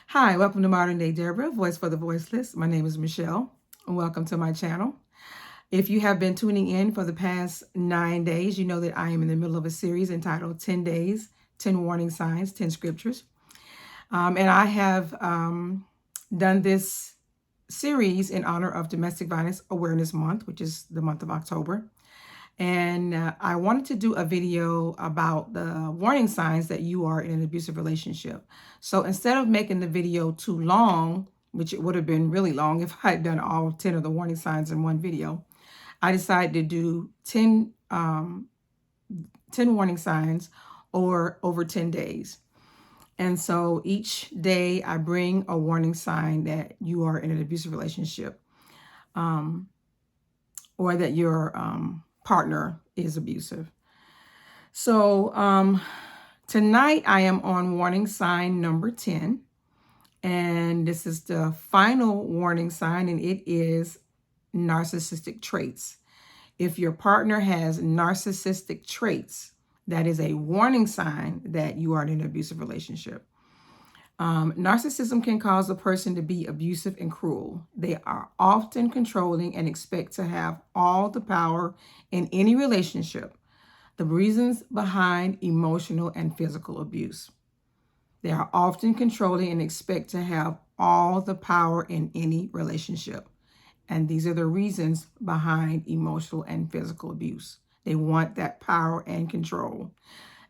Hi, welcome to Modern Day Deborah, Voice for the Voiceless. My name is Michelle, and welcome to my channel. If you have been tuning in for the past 9 days, you know that I am in the middle of a series entitled 10 Days, 10 Warning Signs, 10 Scriptures. And I have done this series in honor of Domestic Violence Awareness Month, which is the month of October. And I wanted to do a video about the warning signs that you are in an abusive relationship. So instead of making the video too long, which it would have been really long if I had done all 10 of the warning signs in one video, I decided to do 10 warning signs or over 10 days. And so each day I bring a warning sign that you are in an abusive relationship or that your partner is abusive. So tonight I am on warning sign number 10. And this is the final warning sign, and it is narcissistic traits. If your partner has narcissistic traits, that is a warning sign that you are in an abusive relationship. Narcissism can cause a person to be abusive and cruel. They are often controlling and expect to have all the power in any relationship. The reasons behind emotional and physical abuse. They are often controlling and expect to have all the power in any relationship. And these are the reasons behind emotional and physical abuse. They want that power and control.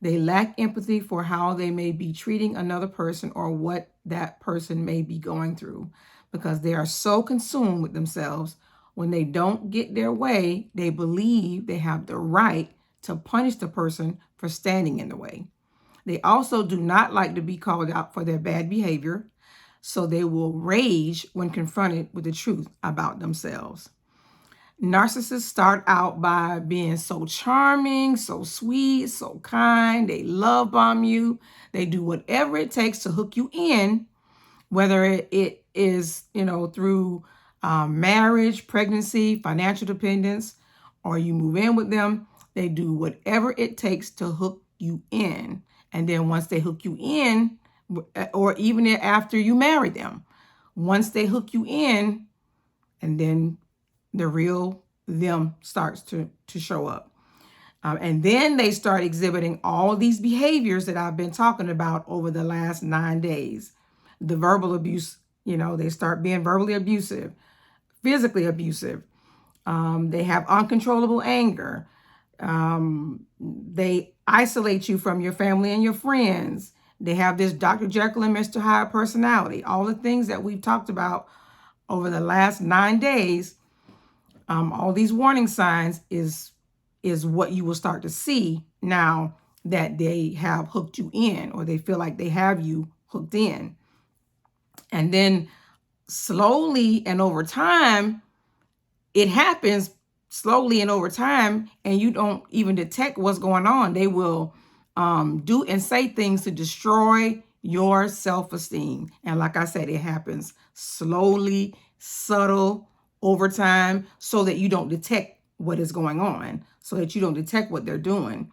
They lack empathy for how they may be treating another person or what that person may be going through, because they are so consumed with themselves. When they don't get their way, they believe they have the right to punish the person for standing in the way. They also do not like to be called out for their bad behavior, so they will rage when confronted with the truth about themselves. Narcissists start out by being so charming, so sweet, so kind. They love bomb you. They do whatever it takes to hook you in, whether it is, through marriage, pregnancy, financial dependence, or you move in with them. They do whatever it takes to hook you in. And then once they hook you in, or even after you marry them, once they hook you in, and then the real them starts to show up. And then they start exhibiting all these behaviors that I've been talking about over the last 9 days. The verbal abuse, they start being verbally abusive, physically abusive. They have uncontrollable anger. They isolate you from your family and your friends. They have this Dr. Jekyll and Mr. Hyde personality. All the things that we've talked about over the last 9 days, all these warning signs is what you will start to see now that they have hooked you in, or they feel like they have you hooked in. And then slowly and over time, it happens slowly and over time, and you don't even detect what's going on. They will do and say things to destroy your self-esteem. And like I said, it happens slowly, subtle, over time, so that you don't detect what is going on, so that you don't detect what they're doing.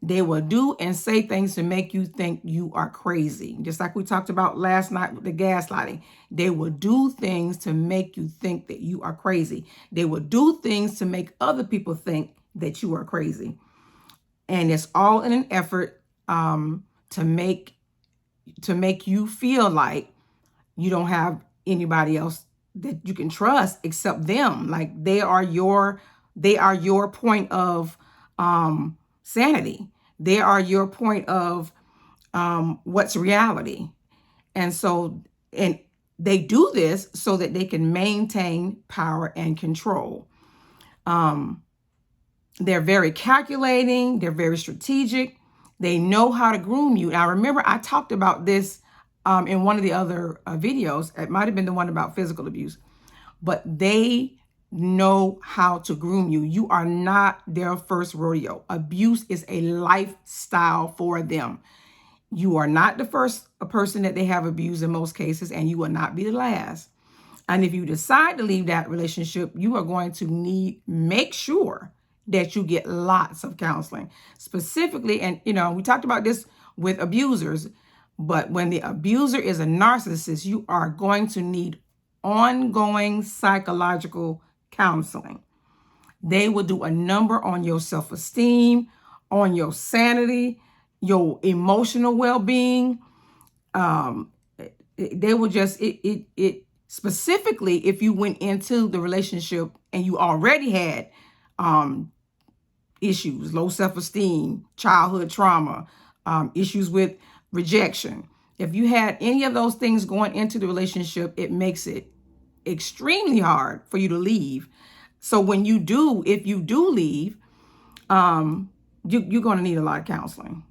They will do and say things to make you think you are crazy. Just like we talked about last night with the gaslighting. They will do things to make you think that you are crazy. They will do things to make other people think that you are crazy. And it's all in an effort to make you feel like you don't have anybody else that you can trust except them. Like they are your point of sanity. They are your point of what's reality. And so, and they do this so that they can maintain power and control. They're very calculating. They're very strategic. They know how to groom you. Now, remember, I talked about this in one of the other videos. It might have been the one about physical abuse, but they know how to groom you. You are not their first rodeo. Abuse is a lifestyle for them. You are not the first person that they have abused in most cases, and you will not be the last. And if you decide to leave that relationship, you are going to make sure that you get lots of counseling. Specifically, and we talked about this with abusers, But when the abuser is a narcissist, you are going to need ongoing psychological counseling. They will do a number on your self-esteem, on your sanity, your emotional well-being. They will just, it specifically, if you went into the relationship and you already had issues, low self-esteem, childhood trauma, issues with rejection. If you had any of those things going into the relationship, it makes it extremely hard for you to leave. So when you do, if you do leave, you're going to need a lot of counseling.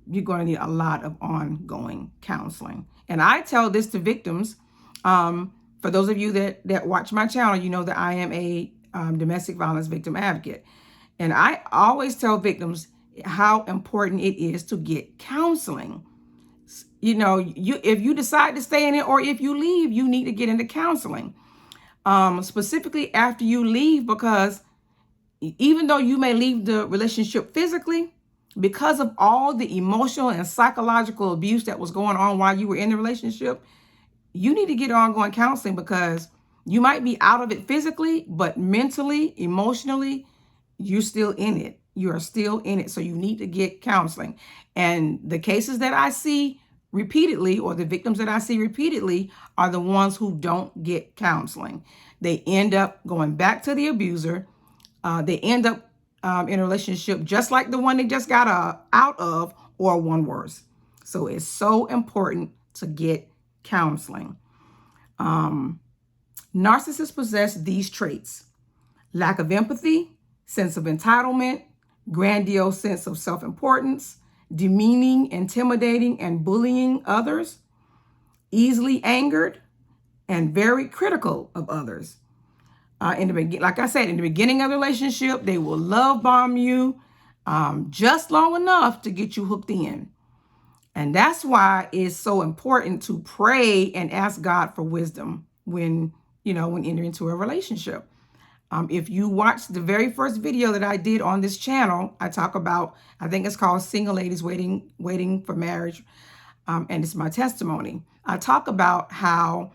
You're going to need a lot of ongoing counseling. And I tell this to victims. For those of you that watch my channel, you know that I am a domestic violence victim advocate. And I always tell victims how important it is to get counseling. You know, if you decide to stay in it or if you leave, you need to get into counseling. Specifically after you leave, because even though you may leave the relationship physically, because of all the emotional and psychological abuse that was going on while you were in the relationship, you need to get ongoing counseling, because you might be out of it physically, but mentally, emotionally, you're still in it. You are still in it. So you need to get counseling. And the cases that I see repeatedly, or the victims that I see repeatedly, are the ones who don't get counseling. They end up going back to the abuser. They end up in a relationship just like the one they just got out of, or one worse. So it's so important to get counseling. Narcissists possess these traits: lack of empathy, sense of entitlement, grandiose sense of self-importance, demeaning, intimidating, and bullying others, easily angered, and very critical of others. Like I said, in the beginning of the relationship, they will love bomb you just long enough to get you hooked in. And that's why it's so important to pray and ask God for wisdom when entering into a relationship. If you watch the very first video that I did on this channel, I talk about, I think it's called Single Ladies Waiting for Marriage. And it's my testimony. I talk about how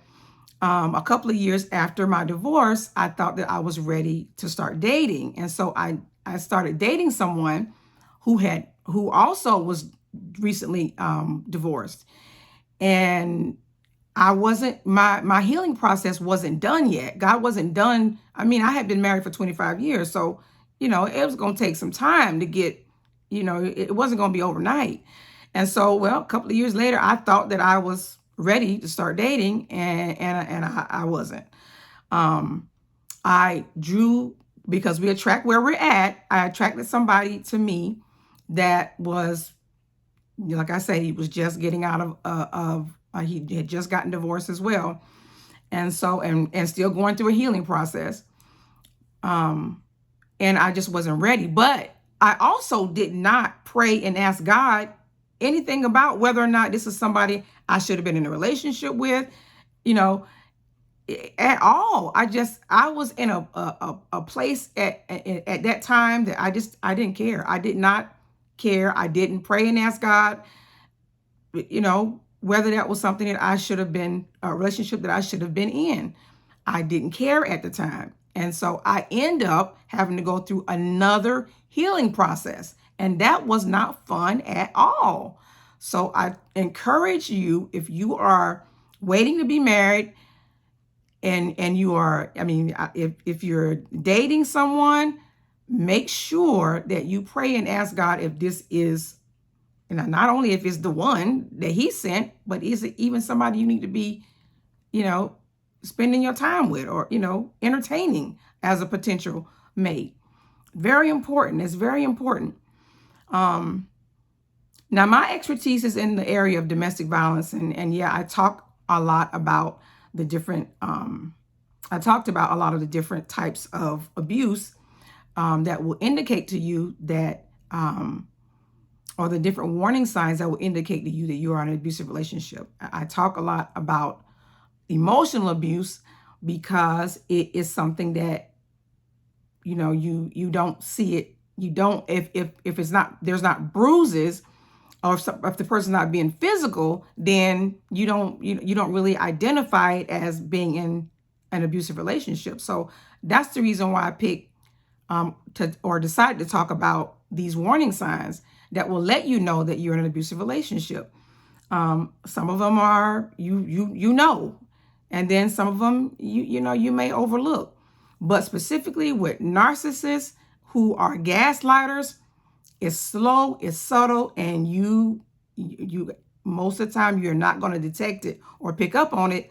a couple of years after my divorce, I thought that I was ready to start dating. And so I started dating someone who also was recently divorced. And I wasn't, my healing process wasn't done yet. God wasn't done. I mean, I had been married for 25 years. So, it was going to take some time to get, it wasn't going to be overnight. And so, well, a couple of years later, I thought that I was ready to start dating, and I wasn't. I drew, because we attract where we're at, I attracted somebody to me that was, like I said, he was just getting out of he had just gotten divorced as well. And so, and still going through a healing process. And I just wasn't ready. But I also did not pray and ask God anything about whether or not this is somebody I should have been in a relationship with, at all. I was in a place at that time that I didn't care. I did not care. I didn't pray and ask God, whether that was something that I should have been, a relationship that I should have been in. I didn't care at the time. And so I end up having to go through another healing process. And that was not fun at all. So I encourage you, if you are waiting to be married and you are, if you're dating someone, make sure that you pray and ask God if this is, not only if it's the one that he sent, but is it even somebody you need to be, spending your time with, or, entertaining as a potential mate. Very important. It's very important. Now, my expertise is in the area of domestic violence. And yeah, I talk a lot about the different, I talked about a lot of the different types of abuse that will indicate to you that, or the different warning signs that will indicate to you that you are in an abusive relationship. I talk a lot about emotional abuse because it is something that, you don't see it. You don't, if it's not, there's not bruises or if the person's not being physical, then you don't really identify it as being in an abusive relationship. So that's the reason why I picked decided to talk about these warning signs that will let you know that you're in an abusive relationship. Some of them are you know, and then some of them you may overlook. But specifically with narcissists who are gaslighters, it's slow, it's subtle, and you most of the time you're not going to detect it or pick up on it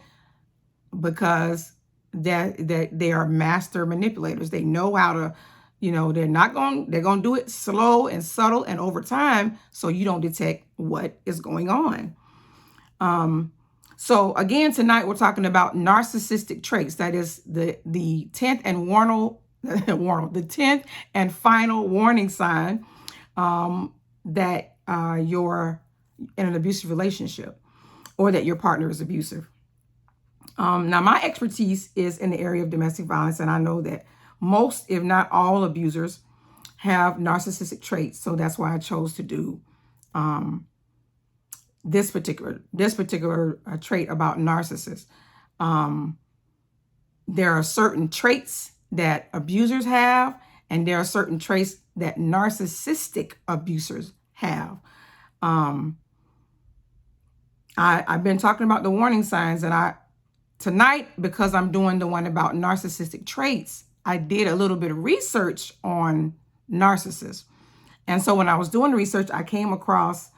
because that they are master manipulators. They know how to, they're going to do it slow and subtle and over time, so you don't detect what is going on. So again, tonight we're talking about narcissistic traits. That is the 10th and the 10th and final warning sign that you're in an abusive relationship or that your partner is abusive. Now, my expertise is in the area of domestic violence, and I know that most, if not all, abusers have narcissistic traits. So that's why I chose to do this particular trait about narcissists. There are certain traits that abusers have, and there are certain traits that narcissistic abusers have. I've been talking about the warning signs, and tonight, because I'm doing the one about narcissistic traits, I did a little bit of research on narcissists. And so when I was doing the research, I came across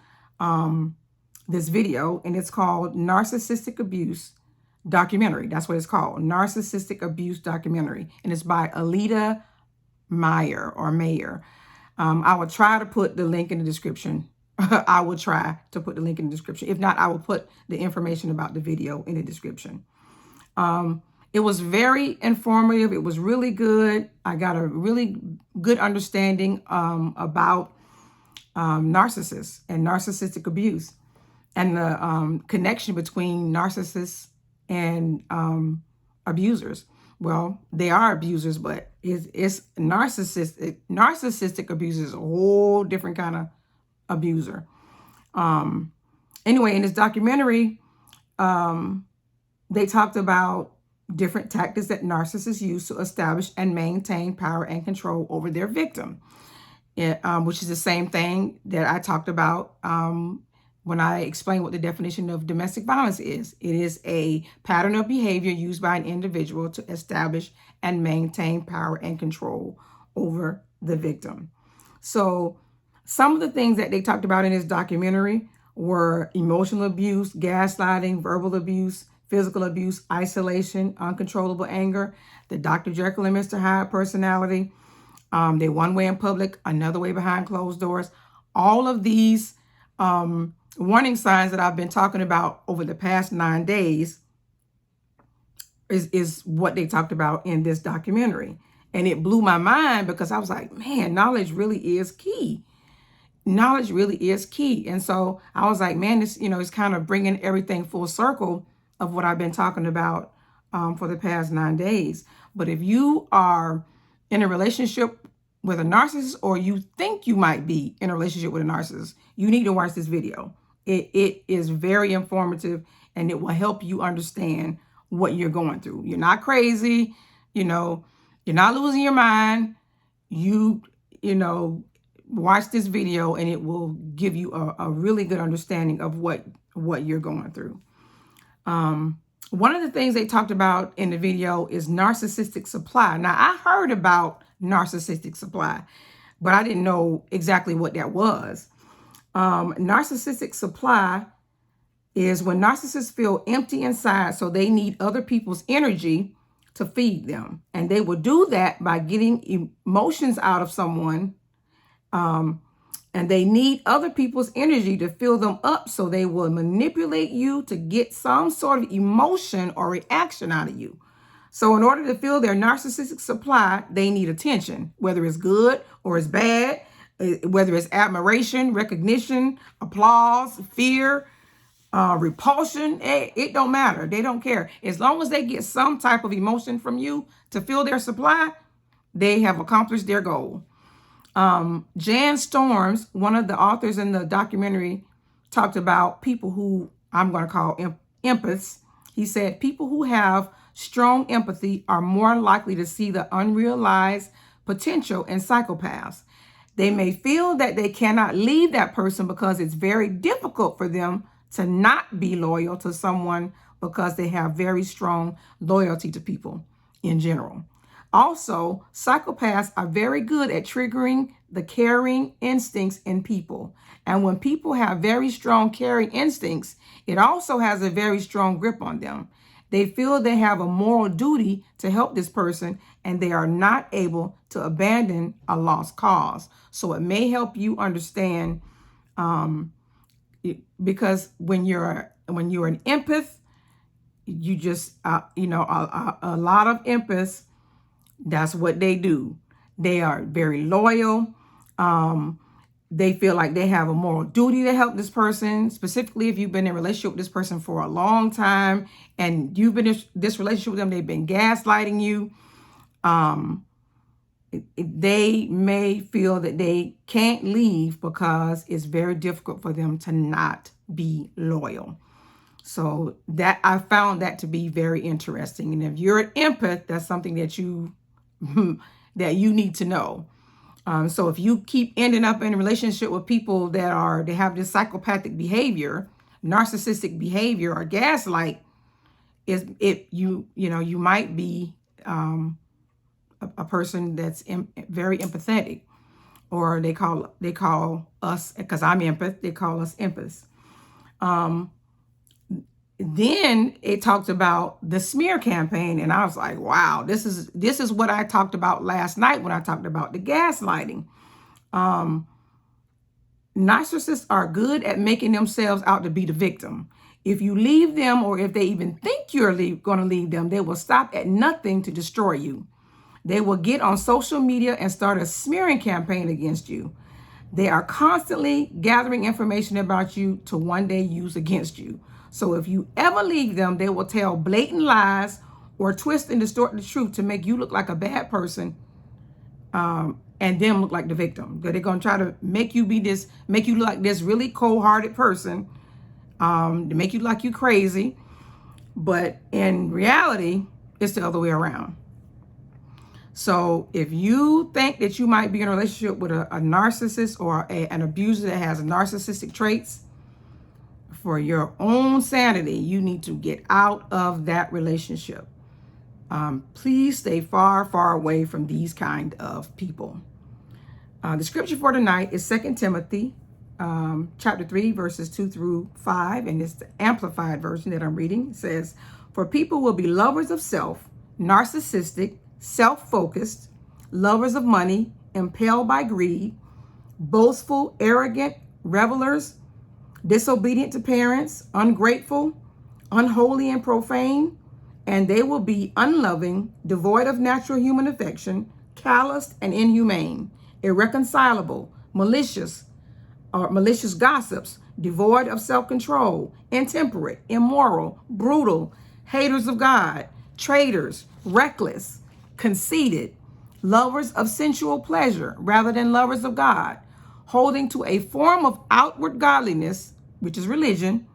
this video, and it's called Narcissistic Abuse Documentary. That's what it's called, Narcissistic Abuse Documentary. And it's by Aletta Meijer. I will try to put the link in the description. I will try to put the link in the description. If not, I will put the information about the video in the description. It was very informative. It was really good. I got a really good understanding about narcissists and narcissistic abuse and the connection between narcissists and abusers. Well, they are abusers, but it's narcissistic. Narcissistic abuse is a whole different kind of abuser. Anyway, in this documentary, they talked about different tactics that narcissists use to establish and maintain power and control over their victim, which is the same thing that I talked about when I explained what the definition of domestic violence is. It is a pattern of behavior used by an individual to establish and maintain power and control over the victim. So some of the things that they talked about in this documentary were emotional abuse, gaslighting, verbal abuse, physical abuse, isolation, uncontrollable anger, the Dr. Jekyll and Mr. Hyde personality, they one way in public, another way behind closed doors. All of these warning signs that I've been talking about over the past 9 days is what they talked about in this documentary. And it blew my mind because I was like, man, knowledge really is key. Knowledge really is key. And so I was like, man, this, it's kind of bringing everything full circle of what I've been talking about for the past 9 days. But if you are in a relationship with a narcissist, or you think you might be in a relationship with a narcissist, you need to watch this video. It is very informative, and it will help you understand what you're going through. You're not crazy, you're not losing your mind. Watch this video, and it will give you a really good understanding of what you're going through. One of the things they talked about in the video is narcissistic supply. Now, I heard about narcissistic supply, but I didn't know exactly what that was. Narcissistic supply is when narcissists feel empty inside, so they need other people's energy to feed them. And they will do that by getting emotions out of someone. And they need other people's energy to fill them up, so they will manipulate you to get some sort of emotion or reaction out of you. So in order to fill their narcissistic supply, they need attention, whether it's good or it's bad, whether it's admiration, recognition, applause, fear, repulsion. It don't matter. They don't care. As long as they get some type of emotion from you to fill their supply, they have accomplished their goal. Jan Storms, one of the authors in the documentary, talked about people who I'm going to call empaths. He said people who have strong empathy are more likely to see the unrealized potential in psychopaths. They may feel that they cannot leave that person because it's very difficult for them to not be loyal to someone because they have very strong loyalty to people in general. Also, psychopaths are very good at triggering the caring instincts in people. And when people have very strong caring instincts, it also has a very strong grip on them. They feel they have a moral duty to help this person, and they are not able to abandon a lost cause. So it may help you understand, because when you're an empath, you just a lot of empaths, that's what they do. They are very loyal. They feel like they have a moral duty to help this person, specifically if you've been in a relationship with this person for a long time and you've been in this relationship with them, they've been gaslighting you. They may feel that they can't leave because it's very difficult for them to not be loyal. So that I found that to be very interesting. And if you're an empath, that's something that you need to know. So if you keep ending up in a relationship with people that they have this psychopathic behavior, narcissistic behavior, or gaslight, you might be a person that's very empathetic, or they call us, because I'm empath, they call us empaths. Then it talked about the smear campaign, and I was like, wow, this is what I talked about last night when I talked about the gaslighting. Narcissists are good at making themselves out to be the victim. If you leave them, or if they even think you're going to leave them, they will stop at nothing to destroy you. They will get on social media and start a smearing campaign against you. They are constantly gathering information about you to one day use against you. So if you ever leave them, they will tell blatant lies or twist and distort the truth to make you look like a bad person, and them look like the victim. They're going to try to make you look like this really cold-hearted person, to make you like you crazy. But in reality, it's the other way around. So if you think that you might be in a relationship with a narcissist or an abuser that has narcissistic traits, for your own sanity, you need to get out of that relationship. Please stay far, far away from these kind of people. The scripture for tonight is 2 Timothy chapter 3, verses 2 through 5, and it's the amplified version that I'm reading. It says, "For people will be lovers of self, narcissistic, self-focused, lovers of money, impelled by greed, boastful, arrogant, revelers, disobedient to parents, ungrateful, unholy, and profane, and they will be unloving, devoid of natural human affection, calloused and inhumane, irreconcilable, malicious gossips, devoid of self-control, intemperate, immoral, brutal, haters of God, traitors, reckless, conceited, lovers of sensual pleasure rather than lovers of God, holding to a form of outward godliness, which is religion,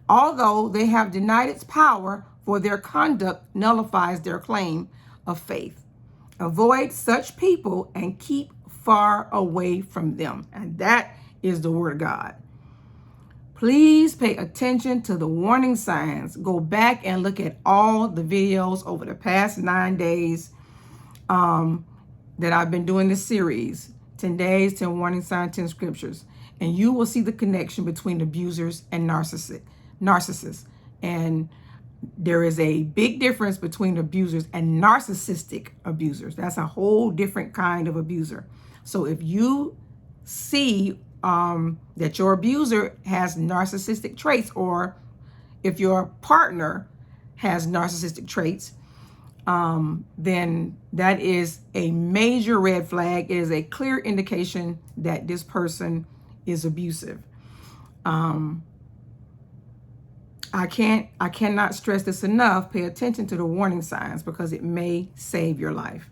although they have denied its power, for their conduct nullifies their claim of faith. Avoid such people and keep far away from them." And that is the word of God. Please pay attention to the warning signs. Go back and look at all the videos over the past 9 days that I've been doing this series. 10 days, 10 warning signs, 10 scriptures. And you will see the connection between abusers and narcissists. And there is a big difference between abusers and narcissistic abusers. That's a whole different kind of abuser. So if you see that your abuser has narcissistic traits, or if your partner has narcissistic traits, then that is a major red flag. It is a clear indication that this person is abusive. I cannot stress this enough. Pay attention to the warning signs because it may save your life.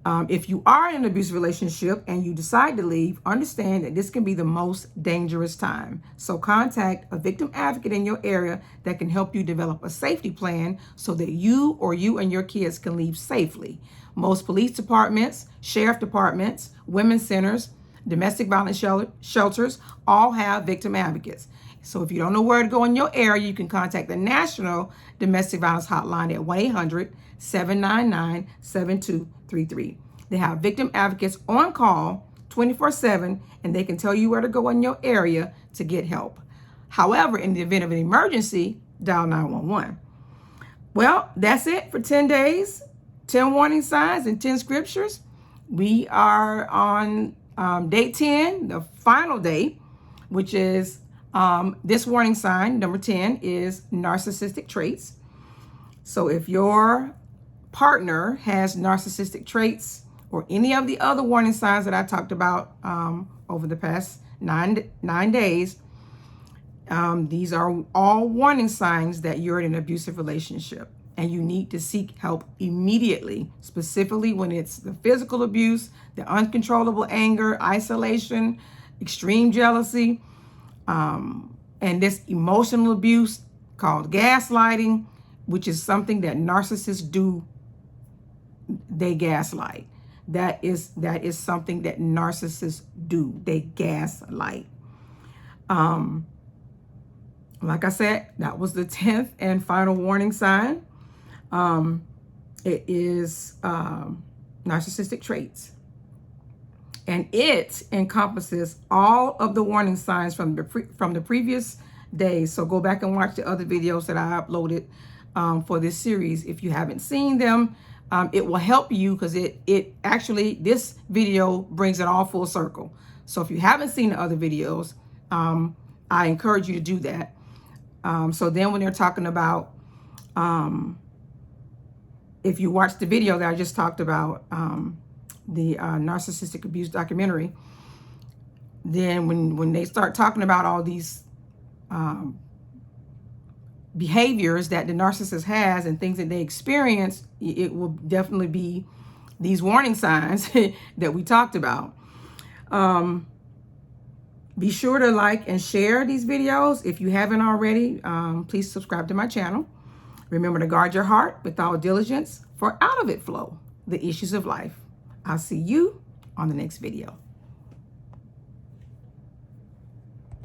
If you are in an abusive relationship and you decide to leave, understand that this can be the most dangerous time. So contact a victim advocate in your area that can help you develop a safety plan so that you and your kids can leave safely. Most police departments, sheriff departments, women's centers, domestic violence shelters all have victim advocates. So if you don't know where to go in your area, you can contact the National Domestic Violence Hotline at 1-800-799-7233. They have victim advocates on call 24/7, and they can tell you where to go in your area to get help. However, in the event of an emergency, dial 911. Well, that's it for 10 days, 10 warning signs, and 10 scriptures. We are on day 10, the final day, which is this warning sign, number 10, is narcissistic traits. So if your partner has narcissistic traits or any of the other warning signs that I talked about over the past nine days, these are all warning signs that you're in an abusive relationship and you need to seek help immediately, specifically when it's the physical abuse, the uncontrollable anger, isolation, extreme jealousy, and this emotional abuse called gaslighting, which is something that narcissists do. They gaslight. That is something that narcissists do. They gaslight. Like I said, that was the 10th and final warning sign. It is narcissistic traits. And it encompasses all of the warning signs from the previous days. So go back and watch the other videos that I uploaded for this series. If you haven't seen them, it will help you because it actually, this video brings it all full circle. So if you haven't seen the other videos, I encourage you to do that. So then when they're talking about, if you watch the video that I just talked about, the narcissistic abuse documentary, then when they start talking about all these behaviors that the narcissist has and things that they experience, it will definitely be these warning signs that we talked about. Be sure to like and share these videos. If you haven't already, please subscribe to my channel. Remember to guard your heart with all diligence, for out of it flow the issues of life. I'll see you on the next video.